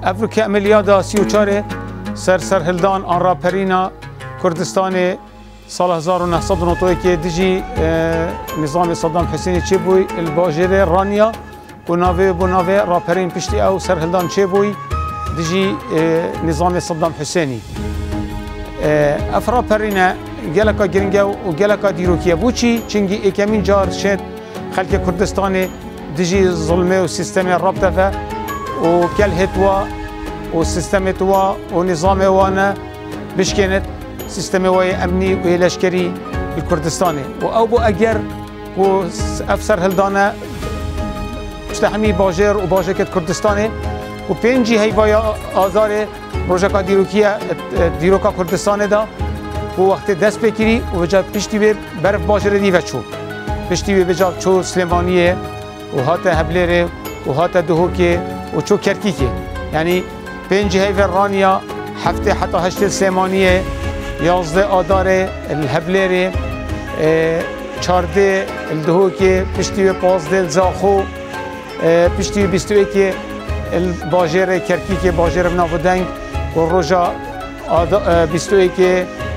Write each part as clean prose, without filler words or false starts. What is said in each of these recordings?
افریقیا ملیادا 34 سرهلدان آن را پرینا کردستان سال 1991 که دیجی نظام صدام حسینی چه بوی الباجر رانیا و ناوه راپرین پشتی او سرهلدان چه بوی دیجی نظام صدام حسینی افرا پرینا گلکا گرنگه و گلکا دیروکیه بوچی چنگی اکمین جار شد خلق کردستان دیجی ظلمه و سیستم رابطه و کل هتوا و سیستم توا و نظام وانا بشکنت سیستم وای امنی و لشکری کردستان و او بو اگر و افسر هلدانه مستحمی باجر و باجر کردستان و پنجی هیوای آزار روژکا دیروکا کردستان دا و وقت دست بکری و بجا پشتی به برف باجر دیوه چو پشتی به بجا چو سلیمانیه و هات هبلره و هات دهوکه و چو کرکیکه یعنی پنج هیو رانیا هفته حتی هشت سلیمانیه 11 آدار الهبلره 14 الدهوکه پشتی به 15 الزاخو پشتی به 21 الباجر کرکیکه باجر بناودنگ و روژا 21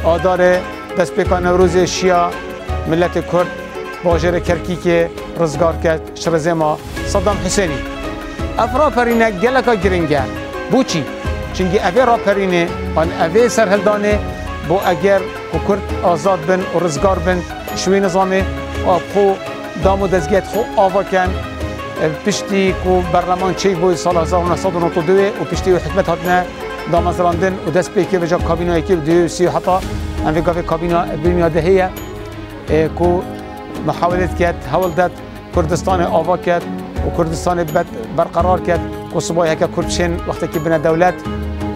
آدار دست بکان روز شیا ملت کرد باجر کرکیکه رزگار کرد شرزما صدام حسینی افرا پرینه گلکا گرنگه بوچی چنگی اوه را پرینه آن اوه سرهلدانه بو اگر کرد آزاد بن و رزگار بن شوی نظامه و خو دامو دزگیت خو آوا کن پشتی که برلمان چه بوی سال 1992 و پشتی و حکمت هاتنه دامزراندن و دست پیکه بجا کابینایی که دیو سی حتی انوی گاوه کابینا بیرمیا دهیه که محاولت کرد حول داد کردستان آوا کرد و کردستان برقرار کرد و صبای هکا کردشن وقتی که بنا دولت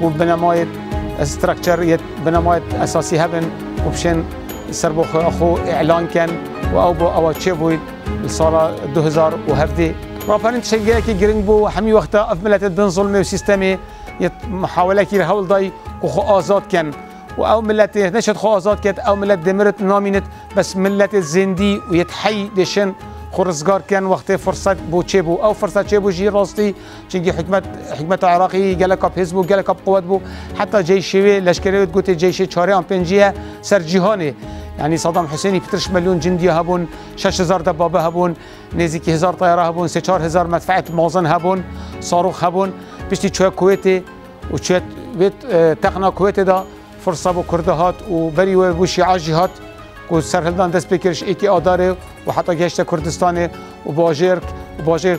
و بنمایت استرکچر بنمایت اساسی هبن و بشن سربخ اخو اعلان کن و او بو او چه بوید سال 2017 راپرین تشنگه که گرنگ بو همی وقتا اف ملت بن ظلمه و سیستمی محاوله کی حول دای کو خو آزاد کن و او ملت نشد خو آزاد کت او ملت دمرت نامینت بس ملت زندی و یتحی دشن خرزگار کن وقت فرصت بو چه بو او فرصت چه بو جی راستی چنگی حکمت عراقی گلکا حزب و گلکا قوت بو حتی جیشوی لشکری گوت جیش 4 ام 5 سر جهانه يعني صدام حسيني بترش مليون جندي هبون 6000 دبابه هبون نزيك 1000 طياره هبون 4000 مدفعيه موزن هبون صاروخ هبون بيشتي شويه كويتي وشويه بيت تقنا كويتي دا فرصه بو كردهات وبري وشي عاجهات وسرهلدان دست بكرش ايكي اداره وحتى جيش كردستان وباجر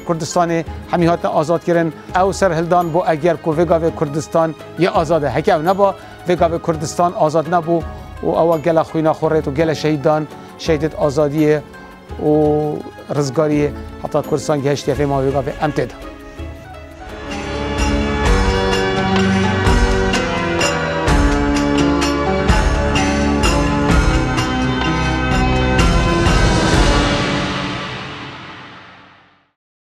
كردستان همي هات آزاد كرن او سرهلدان بو اگر کو وگاو كردستان يا آزاده هكا نبا وگاو كردستان آزاد نبو و او گل خوینا خورت و گل شهیدان شهیدت آزادیه و رزگاریه حتی کردستان گهشتی فیما وگاو امتد